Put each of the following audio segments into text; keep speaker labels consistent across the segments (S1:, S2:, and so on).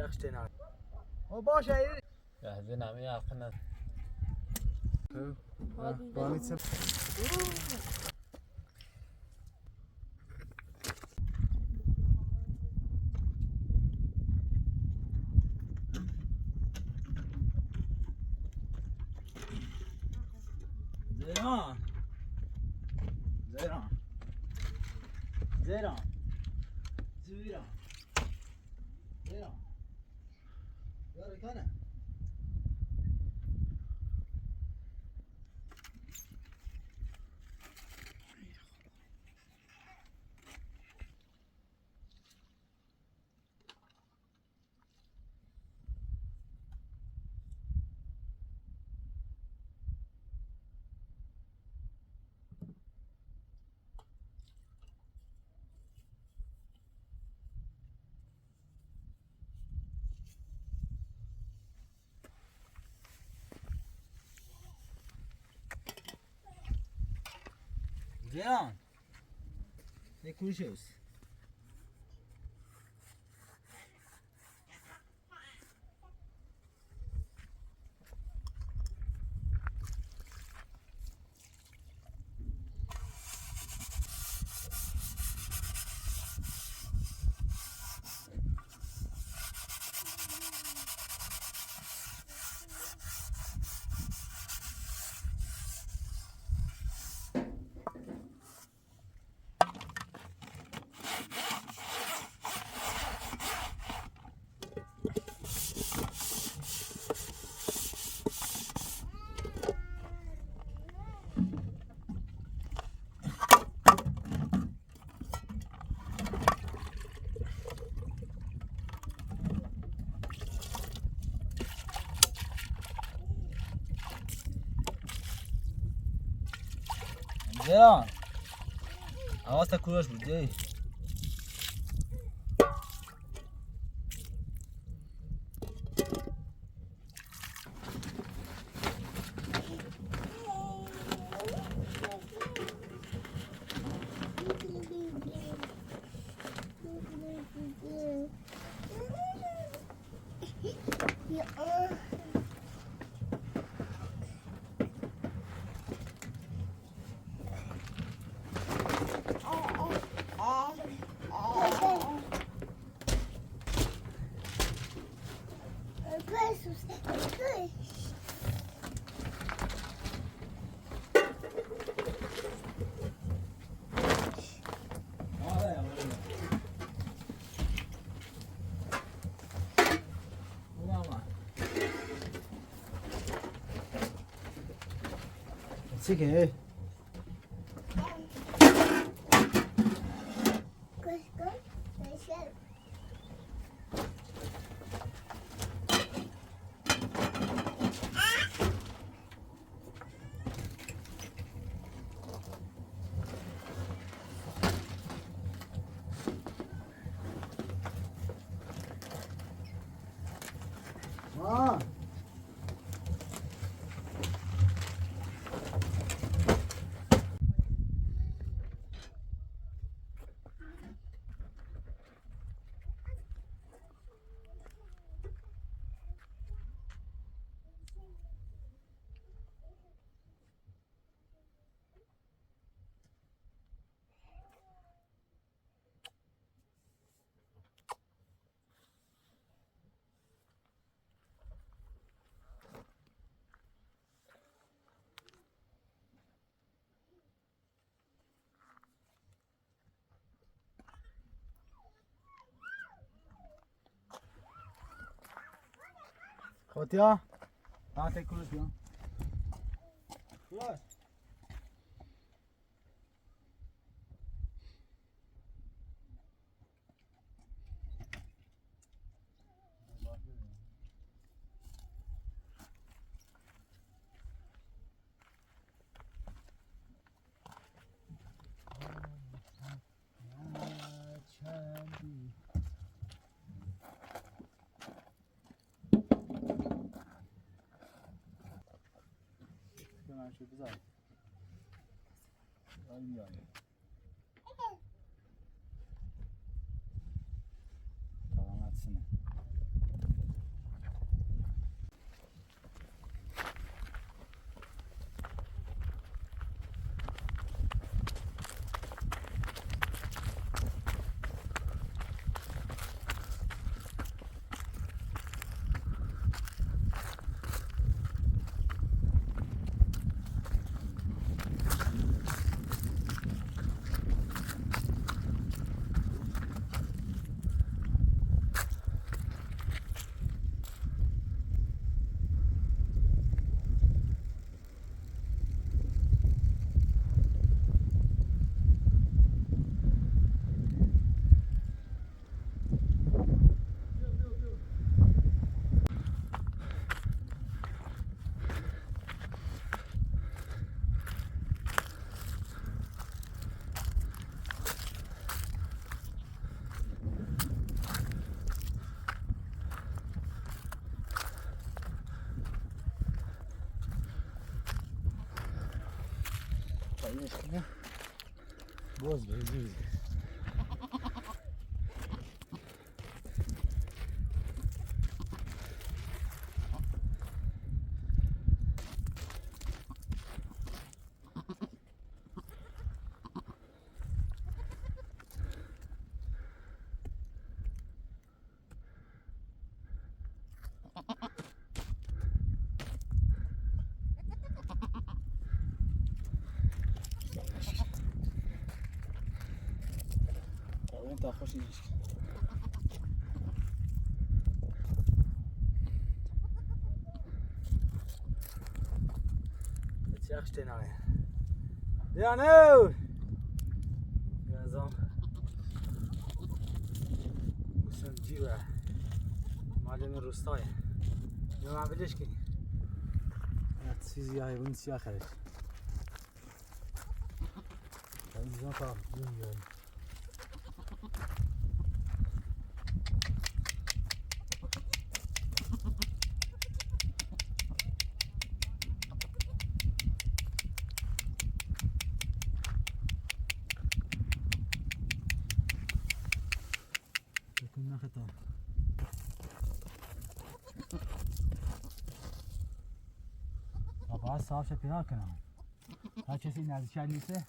S1: يخشتنا وباش هاي
S2: جاهزين عم يعرفنا
S1: بانيت زيران زيران زيران زيران زيران يا ركانه زيران يكون شوس زيران حواستك كلش بدي سيكي خوتيا هاتي كلش بيان خلاص شو بزاف يعني طبعا سنة باز بزرگ تا خوشی نیست چخش تنای دیانو بیازم بسن جیوه معلم روستای یا من بلش کنی یه چیزی هایی بونی سیاه خرش اینجا تا بیایی بکن نخطا باید صاف شه پیدا کنم هر کسی نزدیک نیسته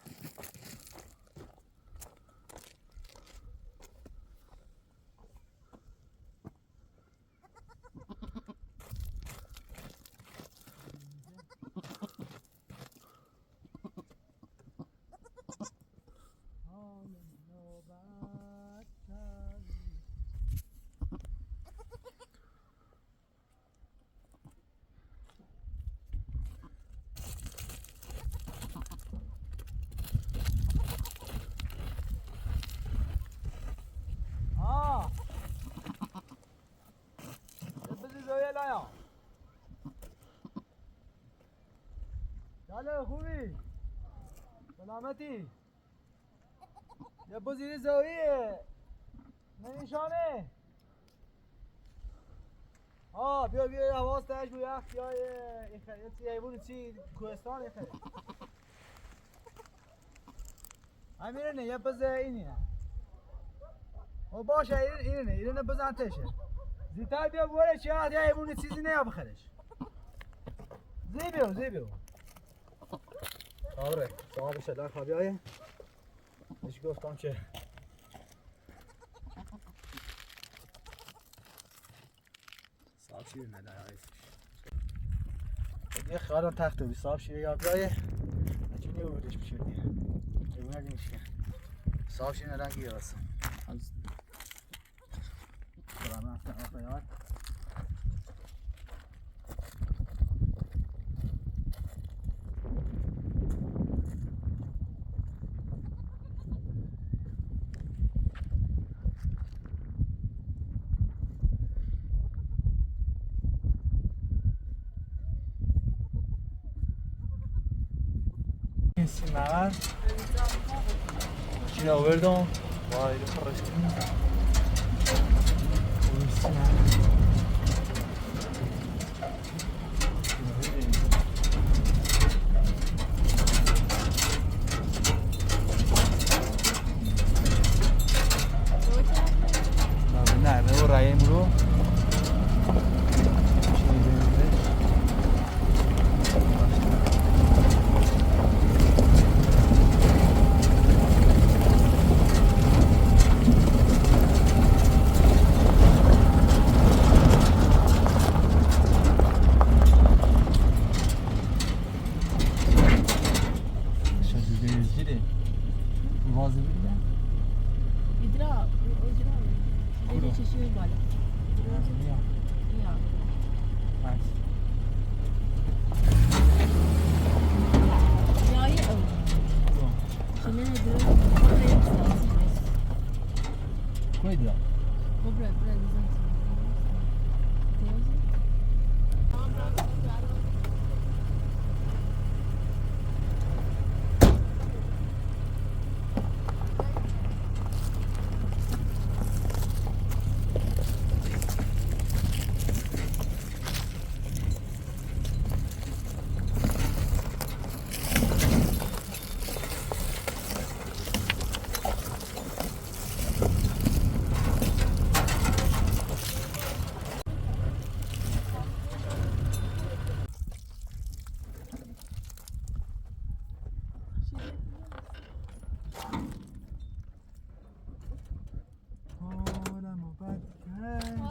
S1: چاله خوبی سلامتی یه بزیر زاویه نمیشانه بیا یه حواس تاش بو یخ یا یه حیوان چی کوهستان یه خیلی امیره نه یه بز اینیه باشه اینه بزن تشه زیتر بیا بوره چی یه حیوان چیزی نه بخرش زیبیو آره صاحب شدن خوابی های بهش گفتم که صاحب شیر نده یه خیالان تخت بی صاحب شیر یا بیایه اچه نیو بودش بشه دیگه ایمونه نمیشه صاحب شیر ندن گیه بسه سلام افتن آقا یاد Sinmalar. Şimdi overdim. Vay de karıştım. Ne be oraya mı bu?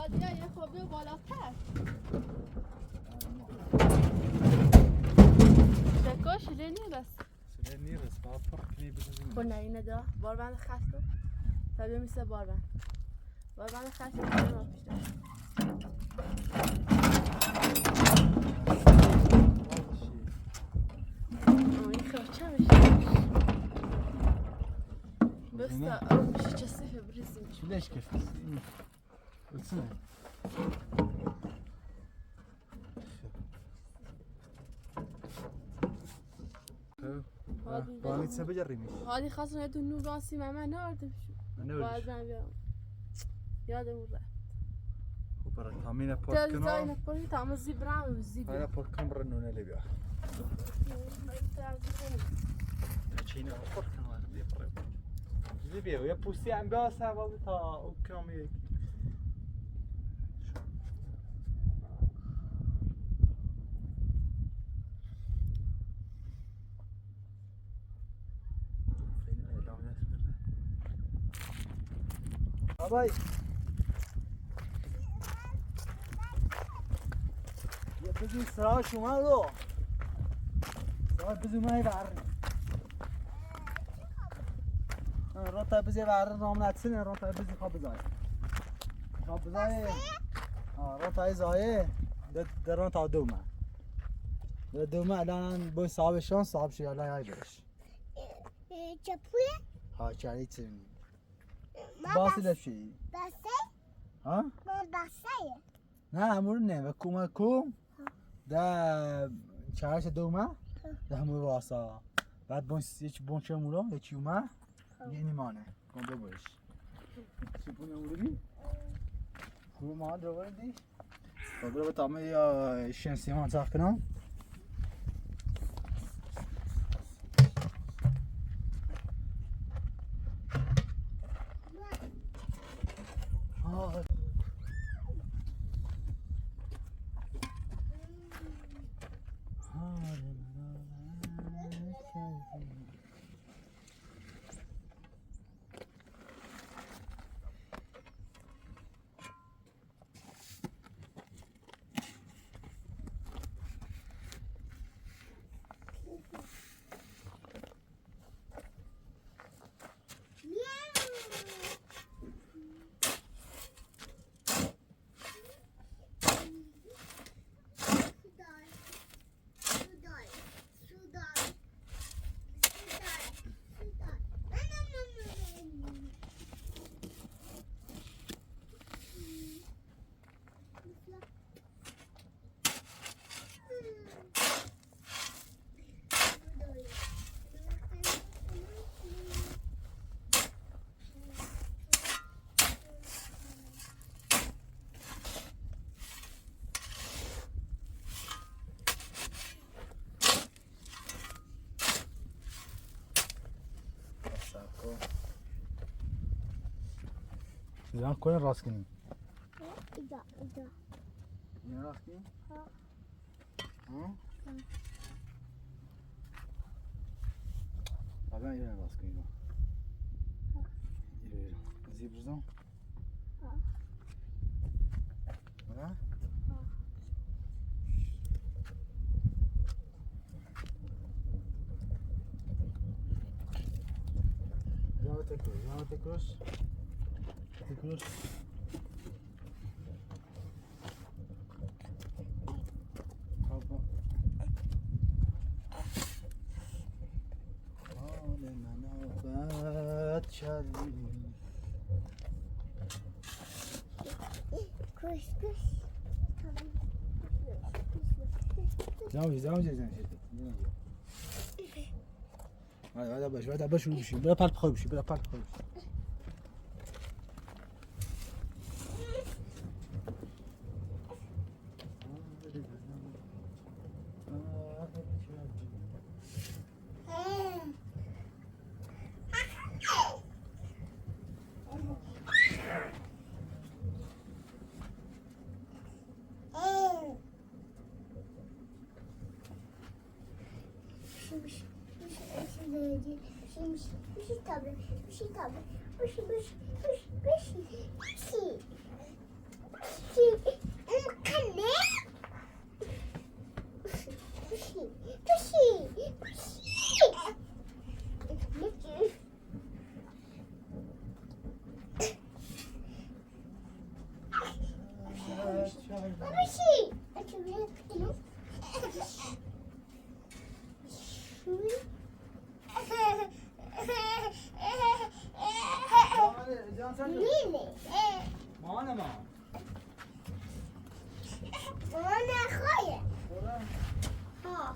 S3: وادیا یه خوبه بالاتر شکاش لینی بس
S1: سلام نیرس با فرق نی بزنیم.
S3: خب نه اینه دا باربند خاص کن تبیه میشه باربند خاص کن این خرچه میشه بسته میشه چه سیفه بریزیم
S1: ليش كيف؟ وتسمع بانيت سبجريمش
S3: هذه خاصة يدونو راسي ماما ناردم
S1: انا
S3: بعد
S1: ولش
S3: ما بيوم يادم ولا
S1: وبرا كامينا
S3: تزاين
S1: بوركنا
S3: بقولي تعمل الزبرة والزبرة
S1: انا بوركم رنونا اللي بيها تشينا بوركنا اللي بيها ويا بوسي عم باسا والله تا كامي باباي يا بزي سراش ومالو سراش بزي ما يبعرني رطا بزي بعرن رامنات سنة رطا بزي خاب زاي رطا زاي درون تا دوما دوما الان بو صاحب شان صاحب شي الان هاي بش
S4: چپوله
S1: ها چاری تنی
S4: ما
S1: باسی لفشی
S4: بسه
S1: ها
S4: ما بسه
S1: نه همون نه و کوما کوم ده چهارش دومه ده همون راسا بعد بونس یک بونچه مولا یکی اومه یه نیمانه کن ببرش سیپونه مولی خوب ما دو بردی برو بتامه یا شنسی ما تاخ کنم زمان کن راست کنی
S4: ایجا
S1: این راست کنی؟ ها؟ بابا این راست کنی ایرو زیبرزان؟ ها؟ Zama tekroş. Tekroş. Hoppa. Manafat şerri.
S4: kuş kuş
S1: زام جزن هذا باش هذا باش وشي بلا بارت خوي بشي بلا بارت خوي
S4: نینه
S1: مامان ما
S4: مامان خواهیه ها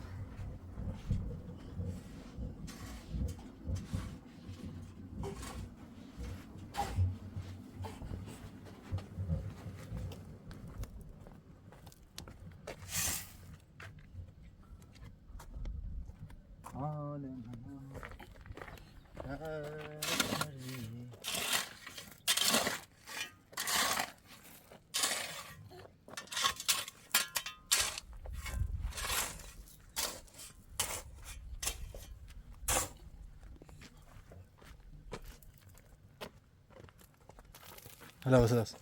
S1: هلا بس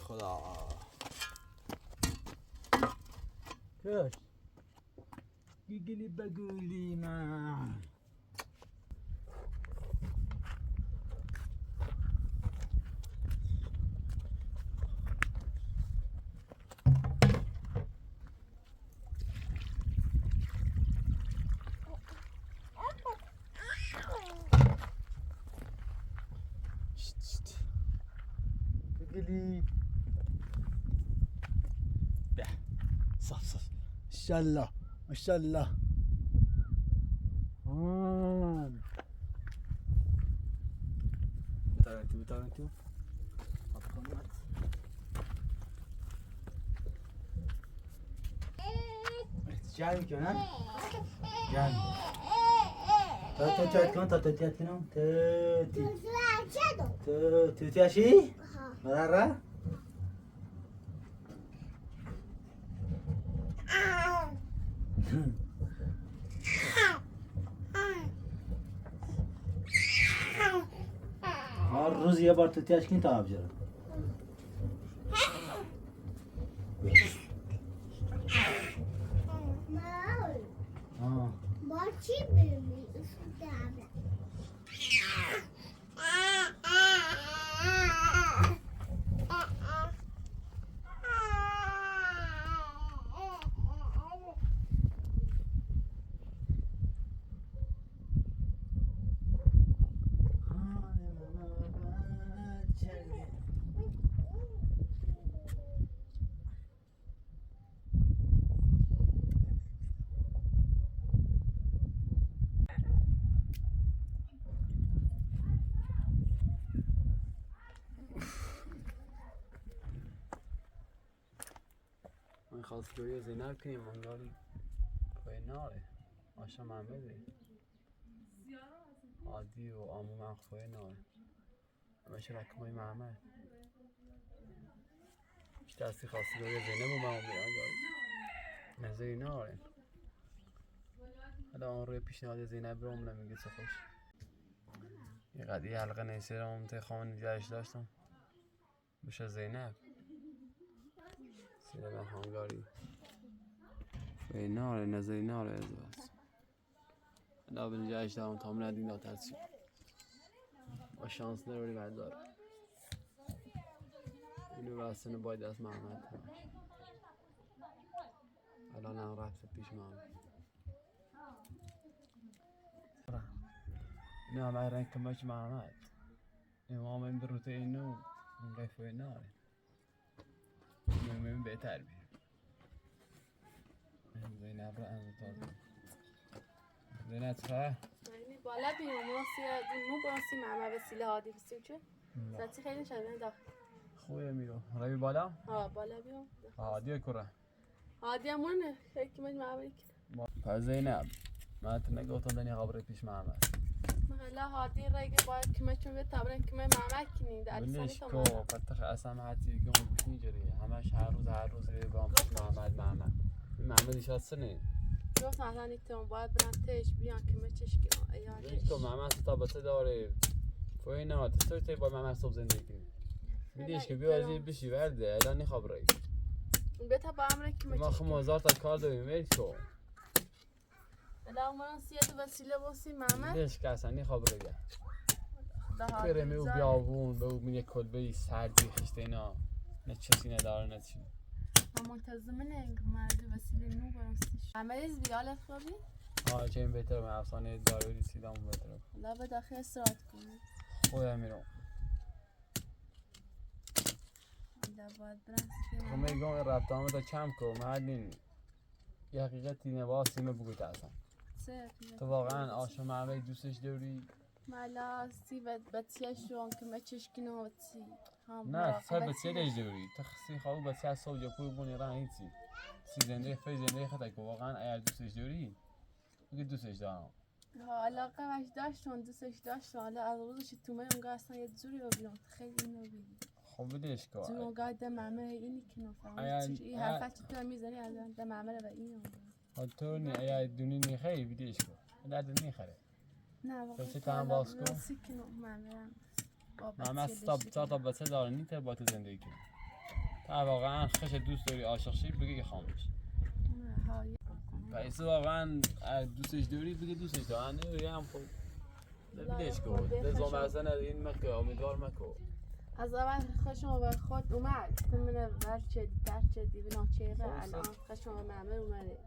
S1: خدا كاش يقلي بقولي ما يقلي صف صف ما شاء الله ما شاء الله بتاعتو جاي كمان جاي تاتي كمان تاتي كمان تاتي تاتي مرة الرز یه بار تاتیش کن تا آب جرا
S4: با چی برمی داره
S5: من خواستگاری زینب کنیم منگاری پای ناره آشا محمدی عادی و آمو مخفای ناره همش رکمای محمد دستی خواستگاری زینب و من میرم نظری ناره حالا آن روی پیشنهاد زینب رو هم نمیگه چه خوش یه قدیه حلقه نیسه رو هم خواهن نگهش داشتم بشه زینب سینه به هنگاری به ناره نظری ناره از بس حالا به نگهش دارم تا من ندیم ناترسی با شانس نروری بردار اینو بستن باید از محمد الان هم رفت پیش محمد اینو همه رنگ کمک محمد امام این بروته اینو من رفت ناره من بهتر بیم زینب رو تازه زینب چه؟
S3: بالا بیم مو باسی معمه وسیله هادی بسیم چه؟ ساعتی خیلی شده داخل
S5: خوبه میرو روی بالا؟
S3: ها بالا بیم
S5: هادیه کره
S3: هادی همونه خیلی کمک معمه
S5: پس زینب من تو نگفتم دنیا خبره پیش محمد
S3: محلا هادی رای که باید کمک به تابرن کمک معمه کنی در
S5: ولش کو پتخ اصلا حتی که اون گوش نیجریه همش هر روز ریبام پیش محمد محمدش هستنه
S3: گفت مثلا نیتون باید برن تش بیان کمکش کنم
S5: ولش کو محمد تا بچه داره فوی نه تو تی با محمد صبح زندگی کنی میدیش که بیا از بشی ورده الان نخواب رای
S3: بتا با امر کمک
S5: ما خم هزار تا کار داریم ولش کو
S3: الان من سیاد وسیله باسی محمد
S5: ولش که اصلا نخواب رای برمه و بیابون به او میگه کلبه سردی خشته اینا نه چسی نداره نه چی
S3: منتظم ننگ مردی وسیله نو برستش همه از بیالت خوبی؟
S5: چه این بهتره من افسانه داروی سیدامون بهتره
S3: لا به داخل استراحت کنی
S5: خودم میرم
S3: لا باید برست
S5: خب میگم این ربطامه تا چم کن مردین یه حقیقتی نباید سیمه بگوی ترسم تو واقعا آشو معمه دوستش داری؟
S3: مالا سی بچه شون که مچش کنو تی
S5: نه سر بچه دیش داری تو خسی خواه بچه از صبح جا پوی بونی رن هیچی سی زنده فی زنده خطا که واقعا اگر دوستش داری بگی دوستش دارم
S3: علاقه وش داشتون دوستش داشتون حالا از روزش تو من اونگاه اصلا یه جوری رو بیان خیلی اینو بگی
S5: خب بدهش
S3: تو
S5: کن
S3: اونگاه دم همه اینی که نفهم این حرفت تو میزنی از دم همه و اینو
S5: حال تو نی اگر دونی نیخی بدهش کن درد نیخره
S3: نه واقعا
S5: چه تام باز کن ماما تا بچه داره نیته با تو زندگی کنی تا واقعا خش دوست داری عاشق شی بگی خاموش پس واقعا دوستش داری بگی دوستش دارن نه هم خب بدهش کن لزوم اصلا این مکه امیدوار مکو
S3: از اول خشم به خود اومد تو منه ورچه درچه دیونا چهره الان خشم به معمر اومده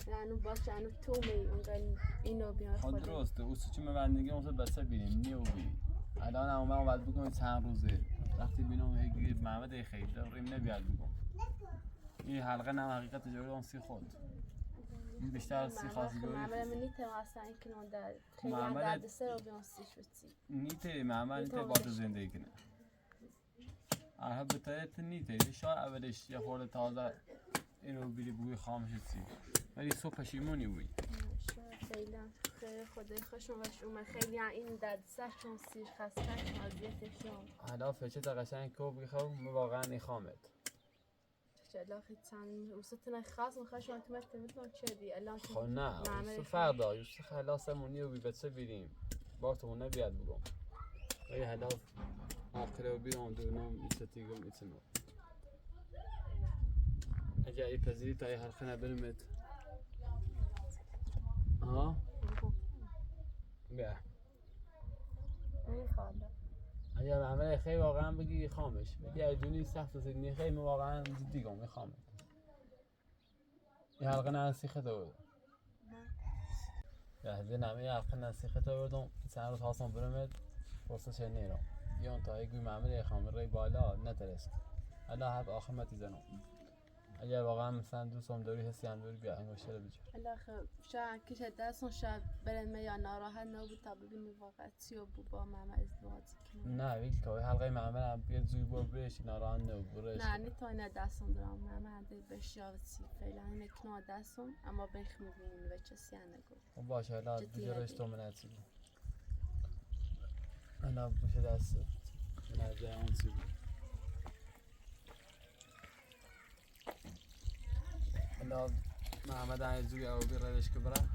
S3: یعنی باشه انو تو می اونگاه اینو بیان
S5: خود
S3: خود
S5: درسته اوست چی مبندگی اون بچه بینیم نیو بی الان هم من باید بگم چند روزه وقتی بینم هیچ محمد خیلی ریم نبیاد بگم این حلقه نه حقیقت جوری اون سی خود این بیشتر از سی خاصی گویی
S3: معمر من نیته واسه این کنون در خیلی درد سر رو بیان سی شدی
S5: نیته محمد نیته با تو زندگی کنه آره بتایت نیته شاید اولش یه خورده تازه اینو بیلی بوی خامش سی ولی صبح پشیمونی بوی
S3: خیلی خدای خوش اومد خیلی این درد سر چون سیر خسته اذیتشون
S5: حالا فچه تا قشنگ کو بخوام واقعا نخامت
S3: چلا خیلی چند وسطنا خاص میخواش من تو متن چه دی الان
S5: خب نه تو فردا یوسف خلاصمونی و بچه بیریم با تو نبیاد بگم ولی حالا آخره و بیرم دونم ایستیگم ایتنو اگه ای پذیری تا ای حلقه نبرمت ها بیا اگه عمل خیلی واقعا بگی خامش بگی ای دونی سخت و زدنی خیلی واقعا جدی گم میخوامه یه حلقه نسیخه تو بودم یه نمه یه حلقه نسیخه تو بودم چند روز خواستم برمت فرصت نیرم یه اون تا یکوی معمل خامه رای بالا نترست حالا حد آخر متی زنم اگر واقعا مثلا دوستم داری حسی هم داری بیا انگوشه رو بجا
S3: الاخر شاید کشه دستون شاید برن یا ناراحت نبود تا ببینی واقعا چی بود با ماما ازدواج کنه
S5: نه ویل که حلقه معمل هم بیاد زوی بار بهش ناراحت نبود برش
S3: نه نه تا این دستون دارم ماما هنده بشیاوتی فعلا اینه کنار دستون اما بخ میبینیم به چسی نگو
S5: خب باشه حالا بجرش تو منتی انا بشه دست من جای اون چی بود حالا محمد عزیزی او بیردش که برم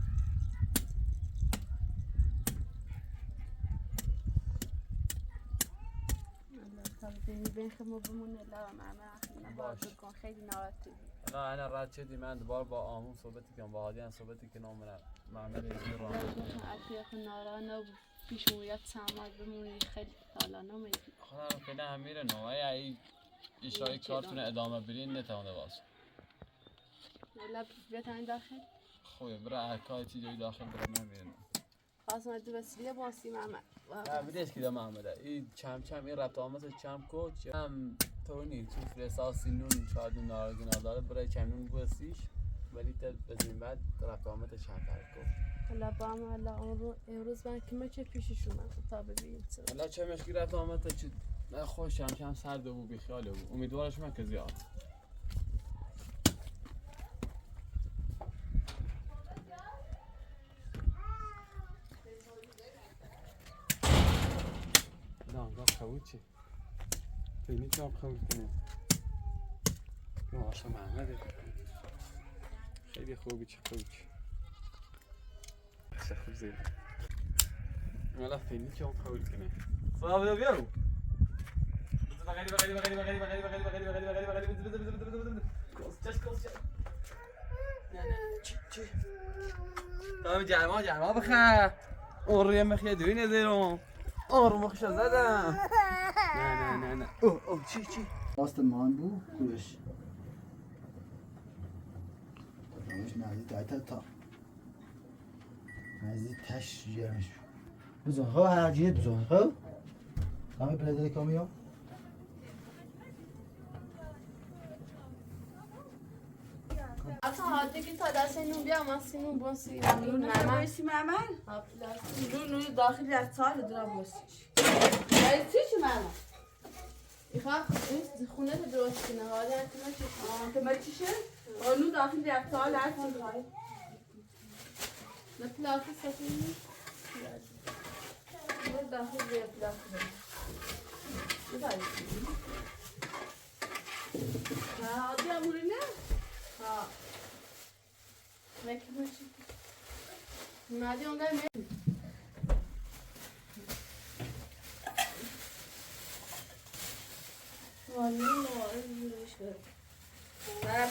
S3: ببینی بخ ما بمونه لا ماما باشه کن خیلی ناراحتی
S5: نه انا رد شدی من دوباره با آمون صحبتی کنم با هادیان صحبتی کنم من محمد عزیزی رو
S3: اطیق ناراحت نبود پیش مویت سامد بمونی خیلی حالا نمیدی
S5: خدا رو فعلا هم میره نوعی ای ایشای کارتون ادامه برین نتونه باز
S3: ولی بیتن داخل
S5: خوبه برای هرکای چیزی داخل برای من میرن
S3: خواستم دو وسیله باسی محمد
S5: نه بیدش که دام محمده این چم این ربط آمد چم کوچ هم تونی تو فرساسی نون شاید اون نارگی نداره برای چم نون بسیش ولی تا بزنیم بعد ربط آمد چم فرق کن
S3: حالا با هم حالا امروز من که چه پیشش اومد تا ببینیم چه
S5: حالا چه مشکی ربط آمد تا چه خوش چم سرده بود بیخیاله بود امیدوارش من که زیاد نه خوچه بینی که خوچ کنیم ماشا محمده خیلی خوبی چه خوچ چه خوب زیده حالا فینی که خوچ کنیم صاحب دو بیارو چی جرما بخیر اون روی مخیه دوی نزیرم آرمخش زدم. نه.
S1: اوه چی؟ راست مان بو کلش. روش نزدیک تا. نزدیک تش جمعش. بزن ها هر جیه بزن ها. همه پدر کامیو.
S3: اصلا حاضر که تا دست اینو بیام من سینو باسی مامان نونو داخل رفت سال درا باسیش ولی چی مامان ایخواه این خونه رو درست کنه حالا انتما چیشه؟ اونو داخل رفت سال هر چی خواهی نپلاک سفینی نو داخل رفت پلاک سفینی ها دیا مورینه؟ ها مکه باشی مادی اونجا می والی نوش کرد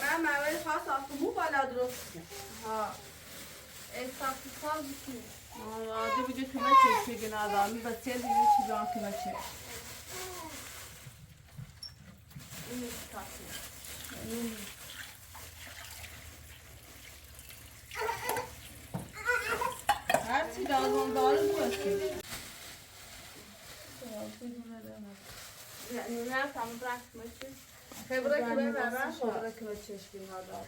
S3: من مواد خاص آفمو بالا درست ها استفسار بکنی عادی بگه کمه چه چه گناه با سیل دیگه چی جان کمه چه این استفسار هرچی لازم داره باشه نه تمام رفت میشه خبره که ببرم خبره که به چشمی ها دارم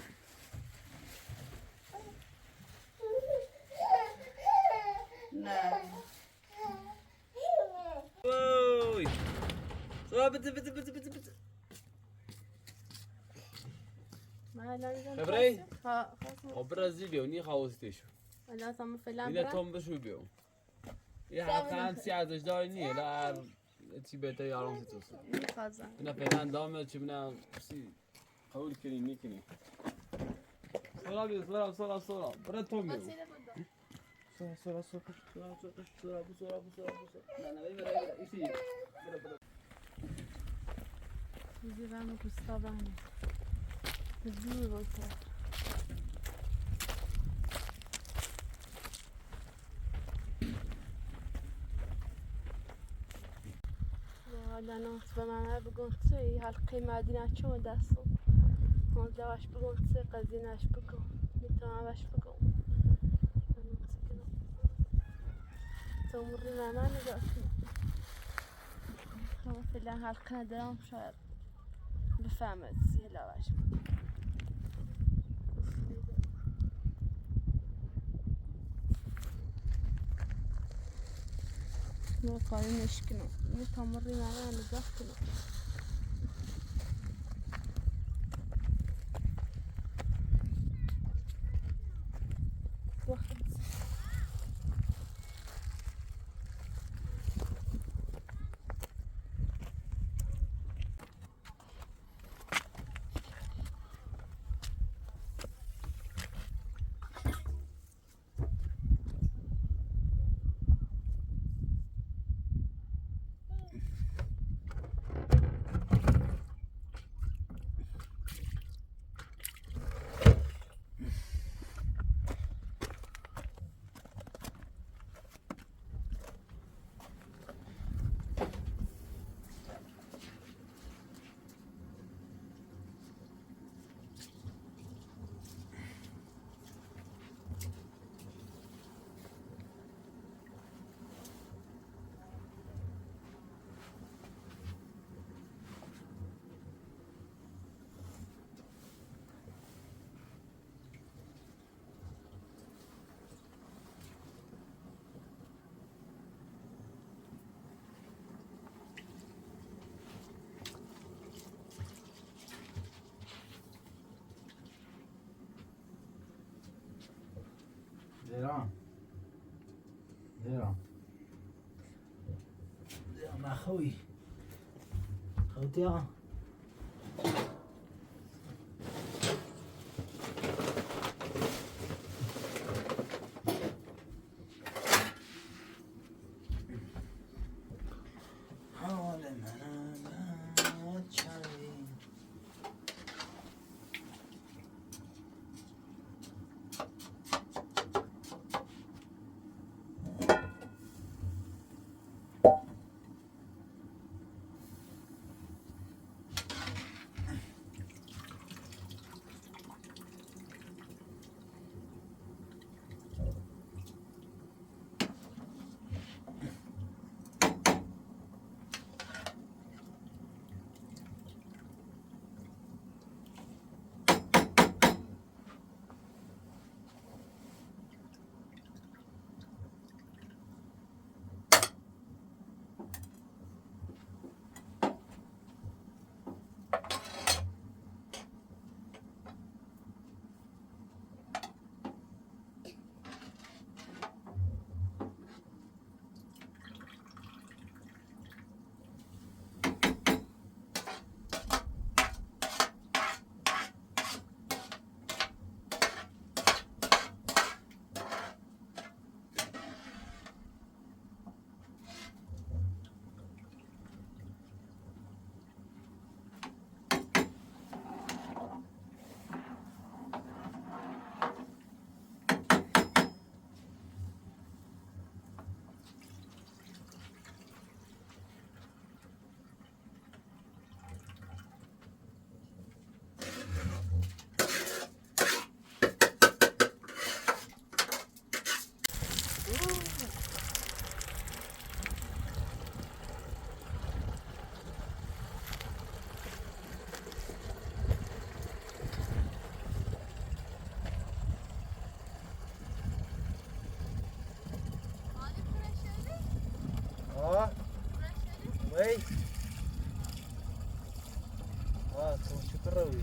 S3: نه
S5: وای بده خبره برازیلیا نی خواستیش
S3: ولی تمام فعلا
S5: اینا توم بشو بیو یه حقیقتا سیادش داری نیه لر چی بهتر یارم سی توسو
S3: میخوازم
S5: اینا فعلا دامه چی بنا سی قبول کنی میکنی سورا بیو سورا برای توم بیو سورا نه ایسی
S3: Zivamo gustavamo. Due volte. حالا ناس به من بگم چه حلقه مدینه چون دستم حالا واش بگم چه قضیهش بگم میتونم واش بگم تو مری من نگاه کنم فعلا حلقه ندارم شاید بفهمد زیلا واش مو قايمش كنا متمري معنا نجاح كنا واحد
S1: زيران مع خوي خوتي وي تو شكرا وي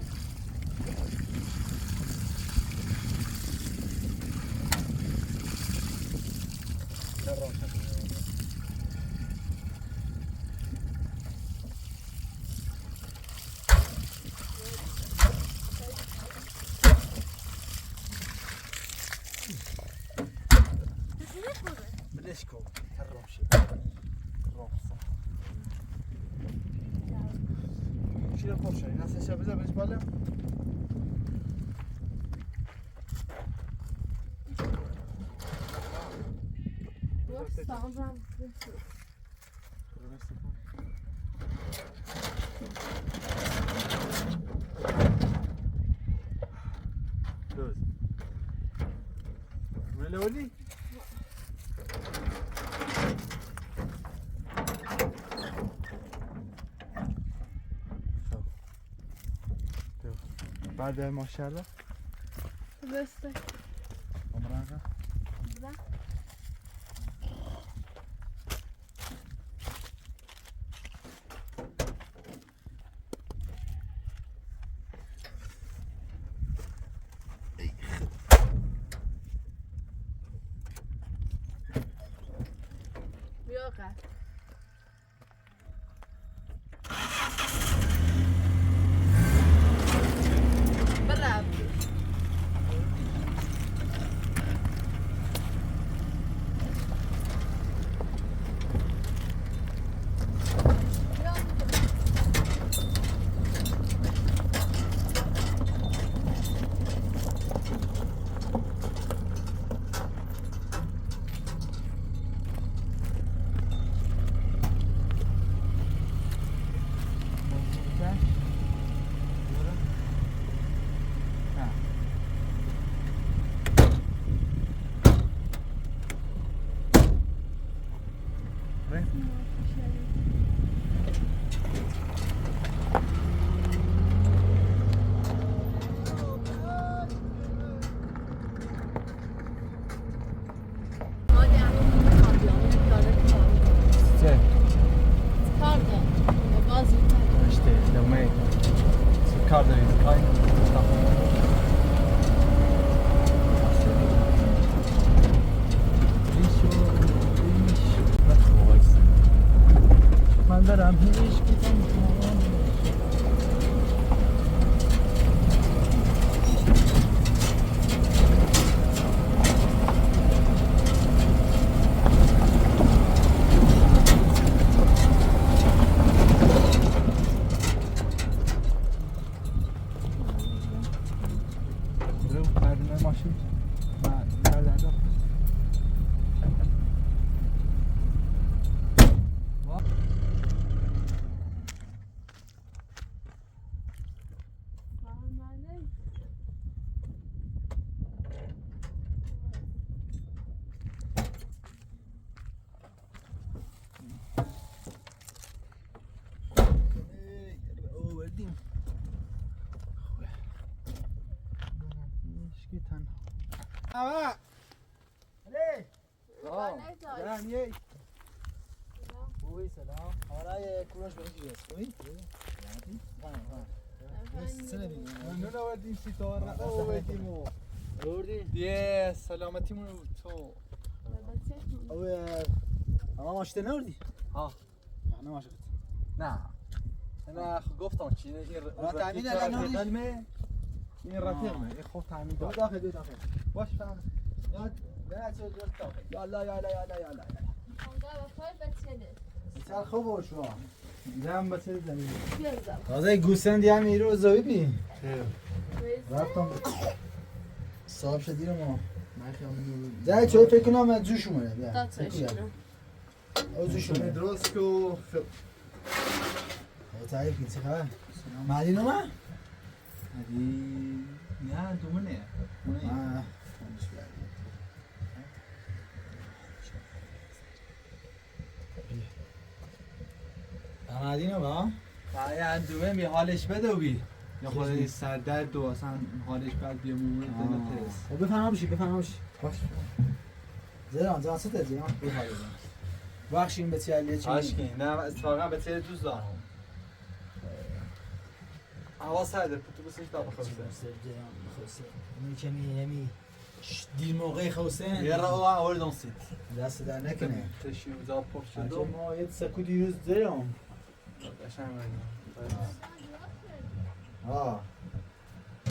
S1: بلشكو ترمشي رخصة شيل البورشة الناس الشباب بالنسبة لهم دوز ولا ولي بعد ماشاءالله
S3: بسته
S1: عمرها
S3: بیا قد برم
S1: کار دارید من برم هیچ آه علی سلام یی خوبی سلام حالا کوروش بگی خوبی نه نوردیم سیتار نه آوردیم دیه سلامتیمون تو اما ماشته نوردی ها نه ماشته نه انا گفتم چی این تعمید الان این رفیقمه این خوب تعمید داخل باش فهم یاد نه چه جور داخل یالا یالا مثال خوب باش شما دیدم بچه زمین تازه گوسفندی هم میرو زوی بی رفتم صاحب شدی رو ما زای چای فکر کنم جوش اومده بیا او جوش اومده درست کو تعریف کن چه خبر مهدی نومه مهدی نه دومنه آه مهدی نومه یه اندومه می حالش بده بی یا خود سردرد و اصلا حالش بد بیامونه دل ترس بفهم بشی باش زیران جانسته زیران بی حالی بخشیم به تیالیه چی؟
S6: عشقی نه اتفاقا به تیل دوست دارم هوا سرده اتوبوسش تا بخواسته
S1: میکنی دیر موقع خوسته
S6: یه را اول دانسید
S1: دست در نکنه
S6: تشیو دا پخت
S1: چون
S6: شد
S1: ما یه سکو دیروز دارم
S6: قشنگ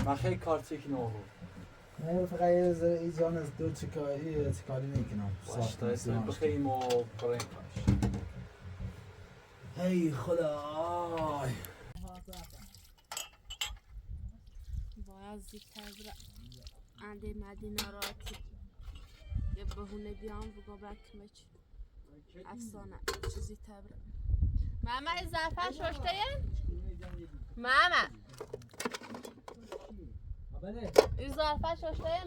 S6: من خیلی کارتیک نو
S1: من فقط یه ذره ایجان از دو چکاری میکنم
S6: ساخت اسم بخیم و کارین کارش
S1: هی خدا
S3: باید زیدتر برم انده مدینه را یه بهونه بیام بگو برکمش افسانه چیزی تبره محمد زعفر ششته محمد این زعفر ششته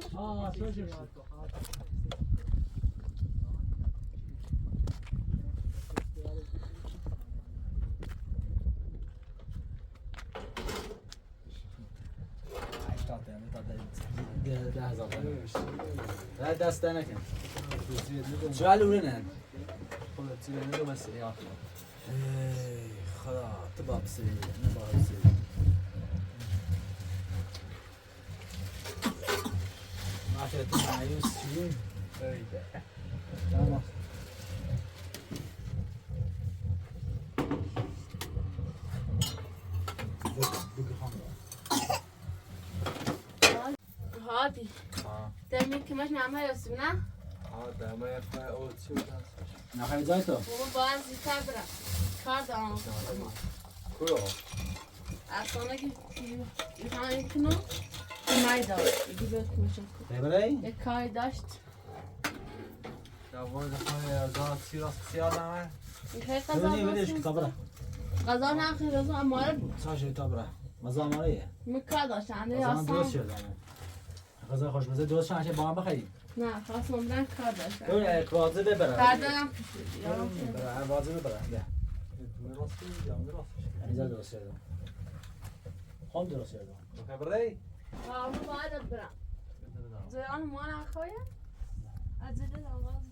S1: لا دست نکن سؤال ورنه
S6: خودت زیر نگو بس ایات
S1: خدا تبا بسي نبا بسي ما كنت معيوس شيء تمام
S3: هادي دمي كماش نعمل يا سبنا
S6: هذا ما يفعل أول شيء
S1: نخلي زيتو
S3: بابا باید زیدتر برم کار دارم
S6: كله
S3: اصلا که این کنم مای دار ایگی باید کمشم کنم
S1: تبري
S3: یک کاری داشت
S6: جوان دخانه ازاد سیراس سیار نمه
S3: این خیلی
S1: توني بديش
S3: قضا
S1: كتابره
S3: قضا نه خیلی قضا اماره بود
S1: ساجي كتابره مزامريه
S3: من کار داشتم
S1: غذا
S3: اصلا
S1: درست شد غذا خوشمزه درست شد با هم بخریم
S3: نه خواستم برن کار داشتم
S1: ببره واضح ببره
S3: بردارم پیش
S1: ببره واضح ببره ده
S6: میراستی یا میراستش
S1: اینجا درست شد خون درست شد
S6: خبری
S3: آه باید برم زیان ما نخواهیم عجله آغاز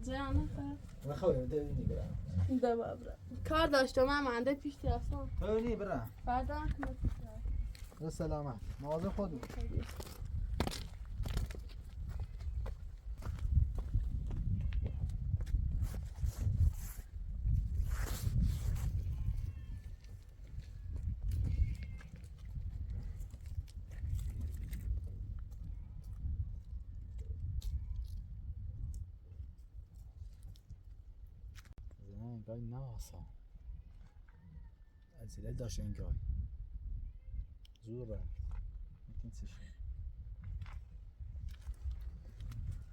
S3: زیان نخواهیم
S1: بخویم دوینی برم
S3: ده برم کار داشتم هم منده پیش دیاستم
S1: دوینی برم
S3: بردارم که پیش
S1: به سلامت مواظب خودم گای نواسا ازیله داشت این گای زور رفت میتون چشم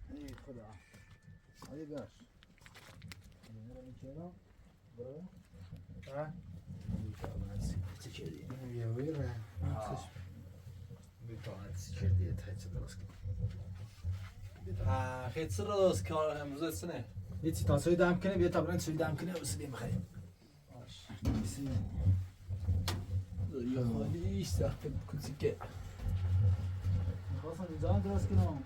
S1: ای خدا هایی باش برو میکرم برو ها چی کردی؟ یه ویره چی کردی؟ تایچه درست کن
S6: خیلی سر درست کار امروز سنه
S1: یه چی تاسوی دم کنه بیا تا برن چی دم کنه واسه بیم خریم یا خالیش سخت کوچیکه میخواستم اینجا هم درست کنم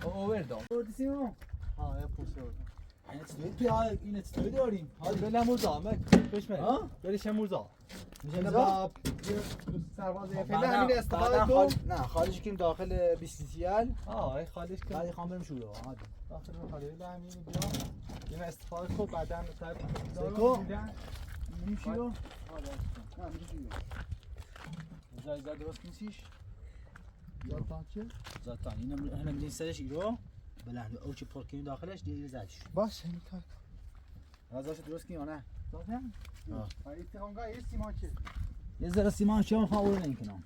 S6: اووردم
S1: اوردی سیمون
S6: ها یه پوسه بودم
S1: اینه چطوری داریم
S6: بریم مرزا بشمه
S1: ها؟
S6: بریم مرزا
S1: میشه
S6: با سربازه فعلا همین
S1: بعدا
S6: استفاده کن
S1: نه خارج کنیم داخل بیسیسیال
S6: آه خالیش کن
S1: بعد خواهم بریم شروع عادی
S6: داخل خالی همین بیا این استفاده کن بعدا بتر
S1: سکو میشی رو نه میشی رو زای درست نیستیش
S6: زاتان چه؟
S1: زاتان اینو همه میدین سرش ایرو بلند او چه پر کنیم داخلش دیگه زدش
S6: باشه این کار
S1: غذاش درست کنیم یا نه
S6: زاتان؟
S1: آه.
S6: این تهانگاه یه سیمان چه؟
S1: یه ذره سیمان چه میخوام اون نمیکنم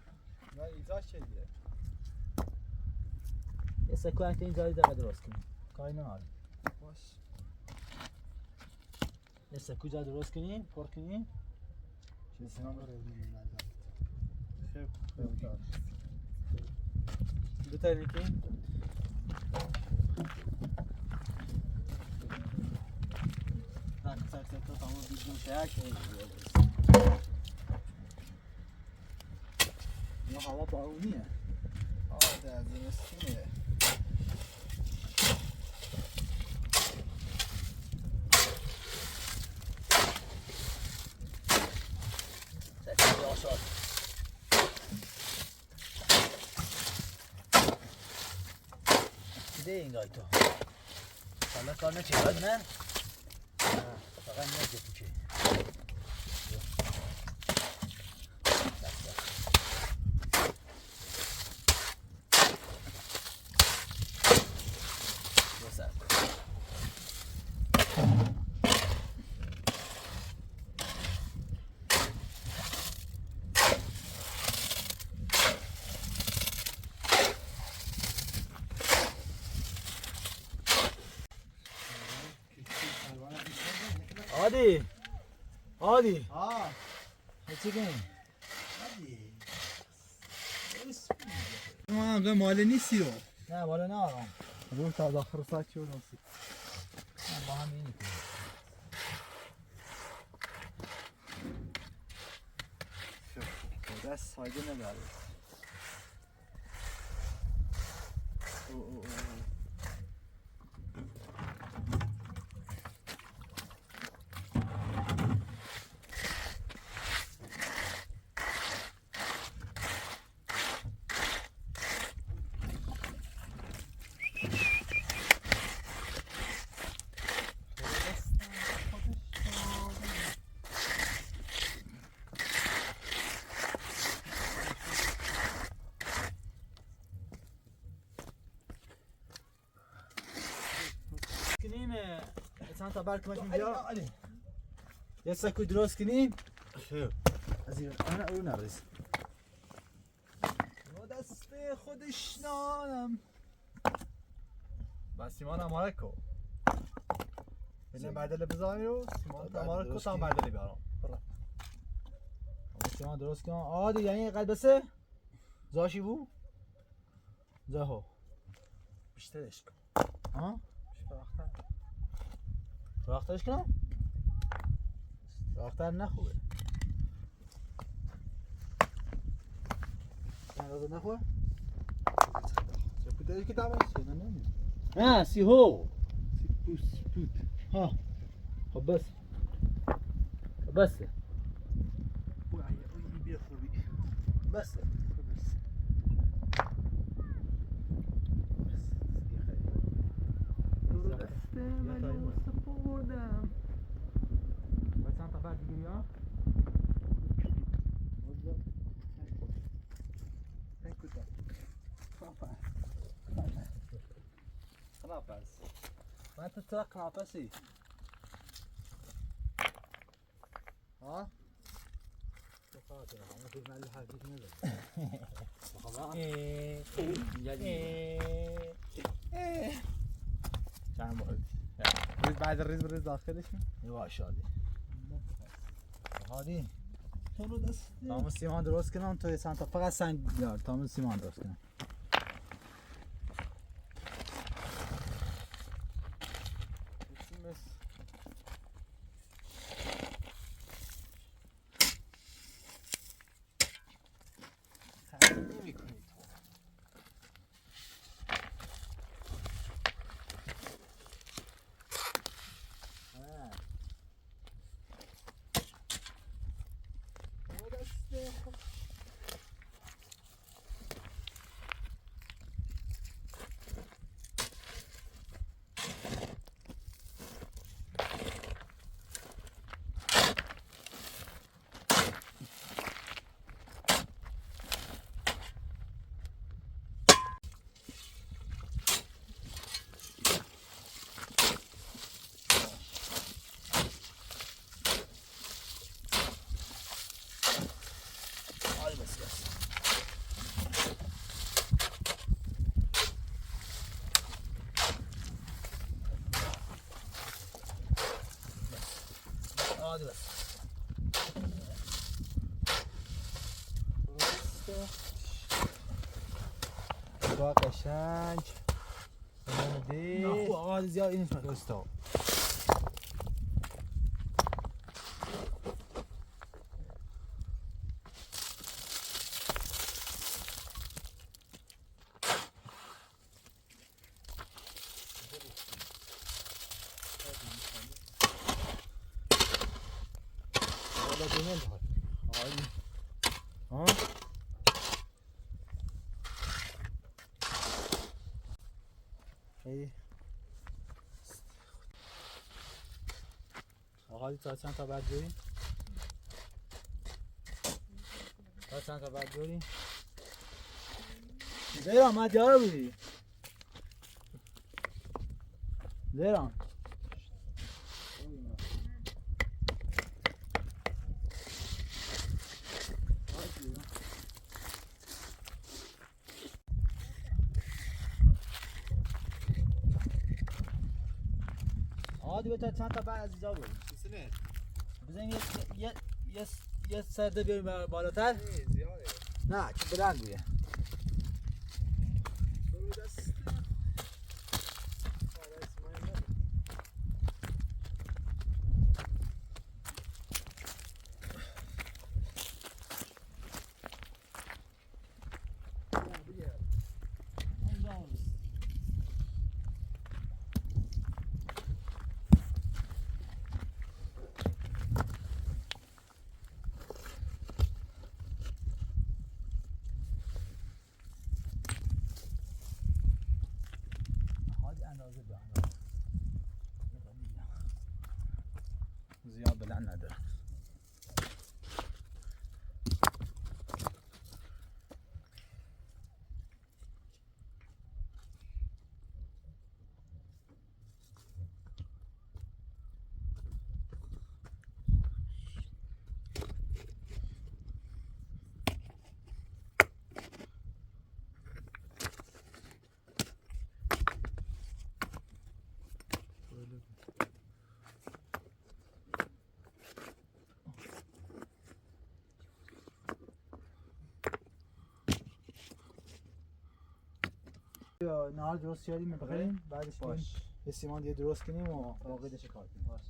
S6: نه ایزاش چه دیگه؟
S1: یه سکو اینجا دقیقه درست کنیم کاری نداره
S6: باش
S1: یه سکو جا درست کنیم پر کنیم
S6: چه سیمان رو خیلی بتری کنیم
S1: تک تک تک تمام بیشون شک هوا بارونیه.
S6: در زمستونه.
S1: سکه آشاد. دیده این گای تو. حالا کار نچه نه؟ فقط نیازه تو چه. عادی چی کنی؟
S6: ما هم مال نیستی رو.
S1: نه بالا نه آرام
S6: رو تا داخل ساعت چه ناسی.
S1: با هم اینی کنیم
S6: دست سایده نداره.
S1: کنیم چند تا برگ کمشون بیا یه سکوی درست کنیم از این انا او نریز
S6: دست خودش نانم. بس سیمان اماره کو. بینه بردل بزنی رو سیمان اماره کو تا بردلی بیارم.
S1: سیمان درست کنم عادی یعنی قلبسه زاشی بو زهو
S6: بیشترش کن.
S1: ها
S6: فراختر.
S1: راخترش کنم راختر نخوبه اندازه نخوبه
S6: سپودری که دامش
S1: نه سی هو
S6: سپود.
S1: ها خب بس بسه
S6: اوی بیا خوبی.
S1: بسه
S6: دسته منو سپردم.
S1: باید چند تا بعد دیگه بیا
S6: خلاص.
S1: من تو ترک کافسی
S6: ها؟
S1: خاطر همه تو ملی حدیث نداره
S6: چند بار. ریز بعد ریز داخلش.
S1: یواش عادی عادی
S6: تو رو دست.
S1: تامون سیمان درست کنم تو چند تا فقط سنگ بیار تامون سیمان درست کنم عادی بس
S6: با قشنگ.
S1: نه خوب عادی زیاد اینش مکرستا زمین داد عالی ها خیلی آقا تا چند تا بعد بریم تا چند تا بعد بریم زیران من دیاره بودی زیران دیگه تا چند تا بعد از اینجا بریم بزنیم یه سرده بیاریم بالاتر
S6: زیاده
S1: نه چه بلند بویه زیاد بلند نداره نهار درست کردیم بخوریم بعدش باش یه سیمان دیگه درست کنیم و واقعیتش کار کنیم باش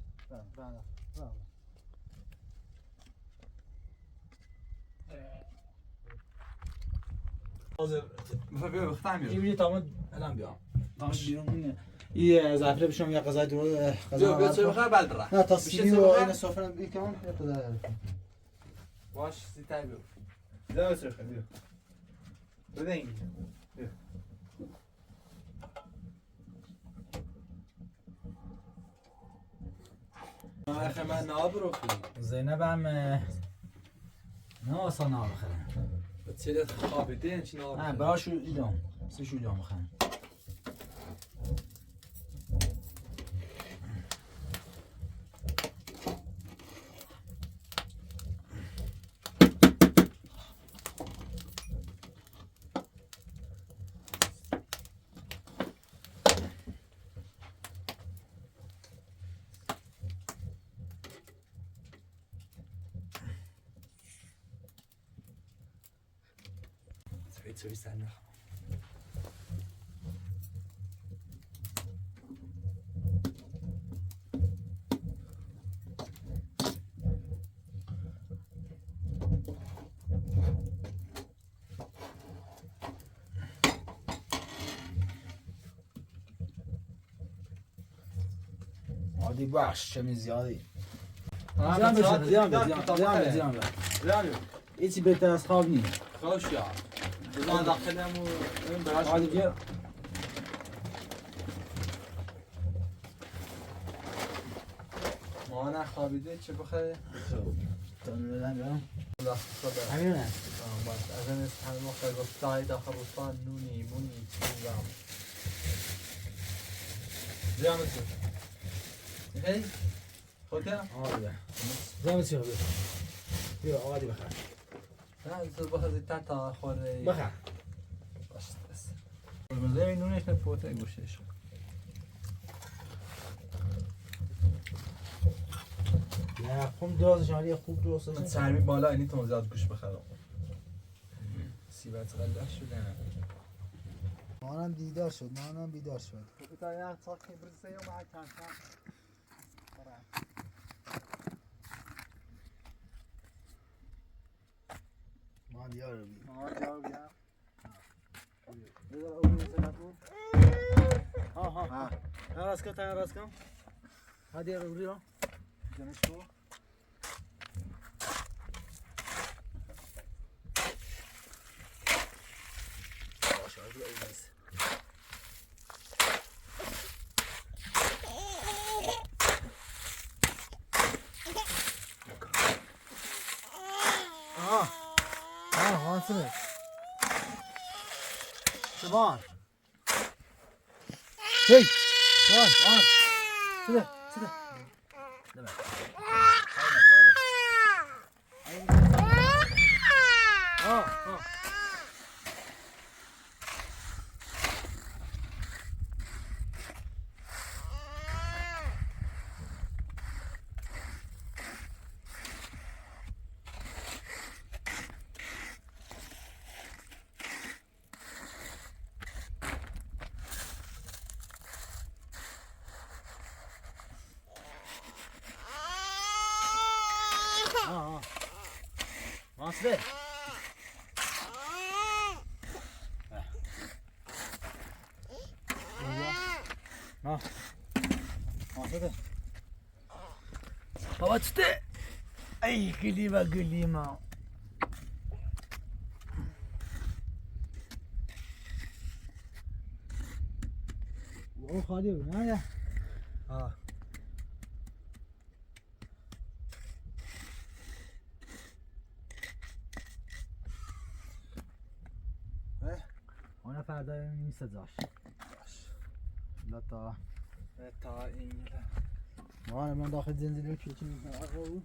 S1: بله
S6: بیا بختم
S1: این بیرون تمام الان بیام تمام بیرون یه زعفره بشم یا غذای درست غذا
S6: بیا چه بخیر بعد برا
S1: نه تا سیبی و این سفره این کمان یه تا
S6: باش سیتای بیا بیا چه بخیر بیا بده این بیا آخه من ناب رو خیلی
S1: زینب هم نه آسان ناب بخرم
S6: چه خوابیده چی ناب
S1: نه براشو ایدام سه شو ایدام بخرم
S6: سوی سر نخواه
S1: عادی باش چمی زیادی
S6: زیان
S1: زیان ایچی بهتر از خواب نیست
S6: خوش یا بزن داخلم و این براش
S1: عادی بیا
S6: ما نخوابیده چه بخیره
S1: تانو بدن برم
S6: لحظه
S1: همینه
S6: از این همه موقع گفتای داخل بستان نونی مونی چیزم زیان بسید هی خودم
S1: آره زیان بسیار بیا بیا عادی بخر
S6: نه زود بخواه تا خوره
S1: بخر
S6: باش دست بزنی نونش نپوته گوشش
S1: نه خوب درازش عالی خوب درست
S6: من سرمی بالا اینی تون زیاد گوش بخرم سیبت غلط شده
S1: مانم دیدار شد مانم بیدار شد
S6: تا یه تا که برسه یا ما کم کم
S1: مان دیار رو بید ها راست کن تا راست کن هادی رو بری رو جنش کو Hansını. Şuban. Hey. Şuban. Sıra. Deme. Kaynak. Nasıl? Nasıl? Baba çıktı. Ay gülüma. O خالی بود نه اون فردا ببینیم صداش تا این ما من داخل زنزیره پیچی میکنم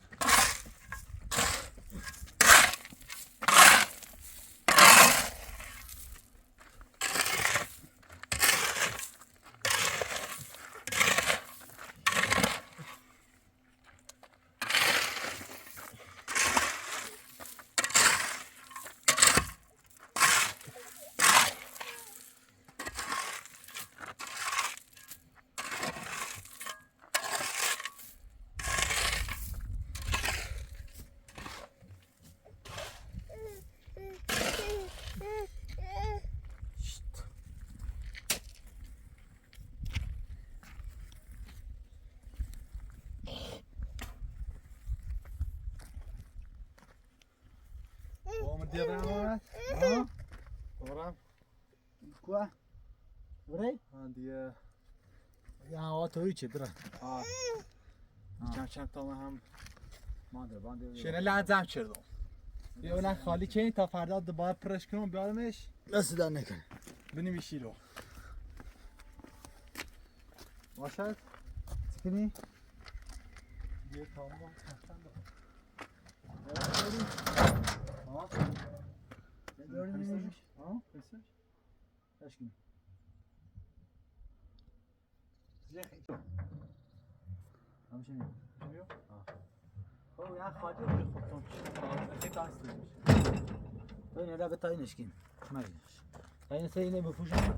S6: Dia berapa? Orang?
S1: Kuah? Berai?
S6: Dia
S1: Ya o چه برا
S6: چند تا هم
S1: باند
S6: شنه لحظم چردم یه اون خالی کنی تا فردا دوباره پرش کنم بیارمش
S1: دست در نکنه
S6: بنیمیشی رو باشد
S1: سکنی؟
S6: یه تامو چند
S1: داریم
S6: بسش
S1: اشکی همچنین خب یه خاطر خودتون
S6: خیلی دست نمیشه
S1: تو این رابطه این اشکین مگینش این سینه بپوشن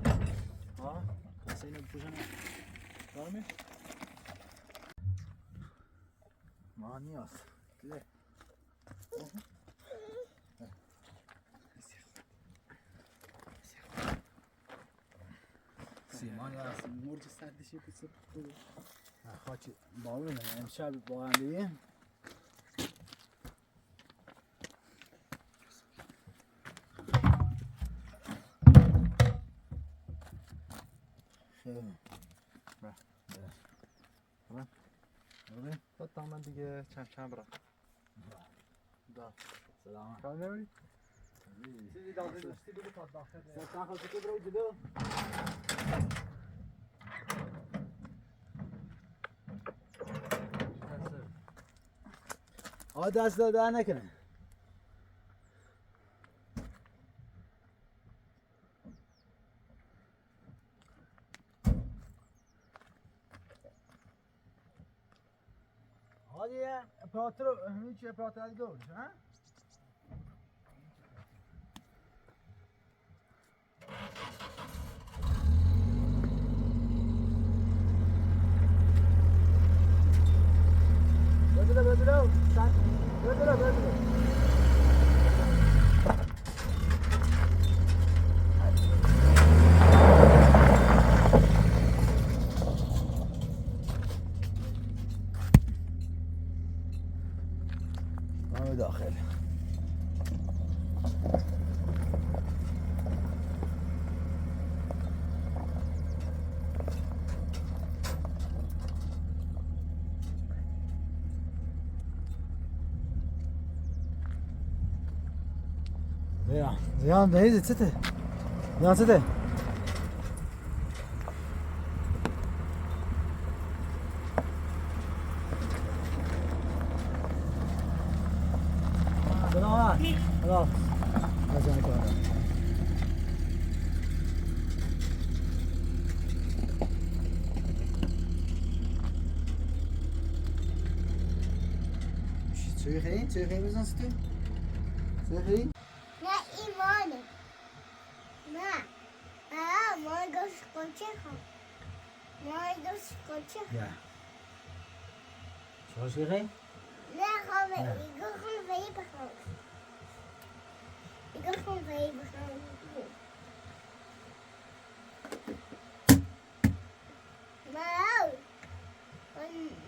S1: سینه بپوشن
S6: دارمش
S1: ما نیاز دیگه سیمان یا
S6: مرج سردشی بسید
S1: خاطر باور امشب با هم
S6: تا من دیگه چند برم
S1: سلام
S6: کار نمیری؟
S1: چیزی داخل داشتی بگو تا داخل سلطان خواستی که برو جلو دست در نکنه Hadi pratar hiç pratar gördün ha? Bedelo sen bedelo داخل Ja, Zian, daar is het zitten. Zian, zitten. Selam. Selam. Ga zijn klaar. Terug heen, we zijn stuk. Terug heen.
S4: نه ایمانه نه ما دوست کنچه خواهم ما دوست کنچه
S1: Ja. Zoals weer heen?
S4: نه خواهم ik wil gewoon wepen gaan. Ik wil gewoon wepen gaan. Maar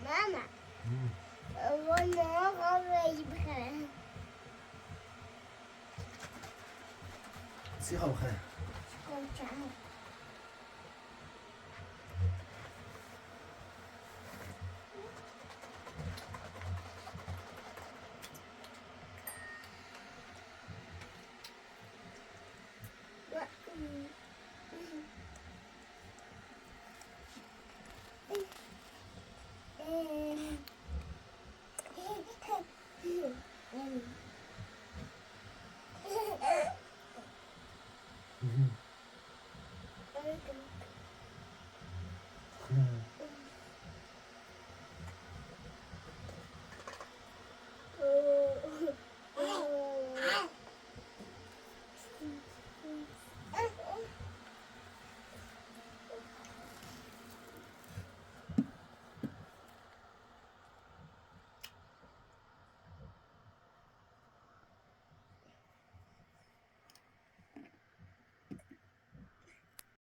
S4: mama. Wanneer gaan we beginnen?
S1: Zie hoog, hè?
S4: Komt aan.
S1: Mhm.